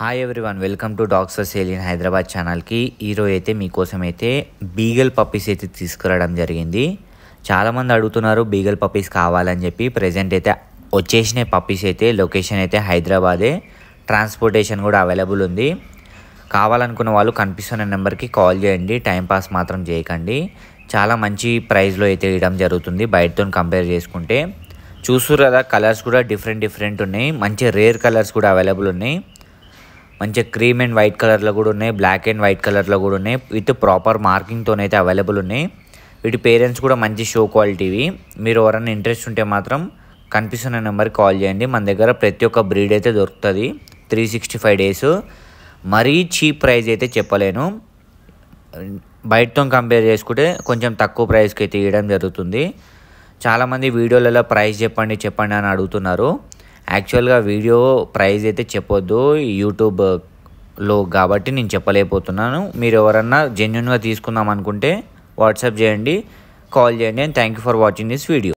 Hi everyone, welcome to dogs for sale in Hyderabad ఛానల్కి. ఈరోజు అయితే మీకోసం అయితే బీగల్ పప్పీస్ అయితే తీసుకురావడం జరిగింది. చాలామంది అడుగుతున్నారు బీగల్ పప్పీస్ కావాలని చెప్పి. ప్రజెంట్ అయితే వచ్చేసిన పప్పీస్ అయితే లొకేషన్ అయితే హైదరాబాదే, ట్రాన్స్పోర్టేషన్ కూడా అవైలబుల్ ఉంది. కావాలనుకున్న వాళ్ళు కనిపిస్తున్న నెంబర్కి కాల్ చేయండి, టైంపాస్ మాత్రం చేయకండి. చాలా మంచి ప్రైస్లో అయితే ఇవ్వడం జరుగుతుంది బయటతో కంపేర్ చేసుకుంటే. చూస్తున్నారు కదా, కలర్స్ కూడా డిఫరెంట్ ఉన్నాయి. మంచి రేర్ కలర్స్ కూడా అవైలబుల్ ఉన్నాయి. మంచిగా క్రీమ్ అండ్ వైట్ కలర్లో కూడా ఉన్నాయి, బ్లాక్ అండ్ వైట్ కలర్లో కూడా ఉన్నాయి. విత్ ప్రాపర్ మార్కింగ్తోనైతే అవైలబుల్ ఉన్నాయి. వీటి పేరెంట్స్ కూడా మంచి షో క్వాలిటీవి. మీరు ఎవరైనా ఇంట్రెస్ట్ ఉంటే మాత్రం కనిపిస్తున్న నెంబర్కి కాల్ చేయండి. మన దగ్గర ప్రతి ఒక్క బ్రీడ్ అయితే దొరుకుతుంది 365 డేస్. మరీ చీప్ ప్రైస్ అయితే చెప్పలేను, బయటతో కంపేర్ చేసుకుంటే కొంచెం తక్కువ ప్రైస్కి అయితే ఇవ్వడం జరుగుతుంది. చాలామంది వీడియోలలో ప్రైస్ చెప్పండి అని అడుగుతున్నారు. యాక్చువల్గా వీడియో ప్రైస్ అయితే చెప్పొద్దు యూట్యూబ్లో, కాబట్టి నేను చెప్పలేకపోతున్నాను. మీరు ఎవరన్నా జెన్యున్గా తీసుకుందాం అనుకుంటే వాట్సాప్ చేయండి, కాల్ చేయండి. And thank you for watching this video.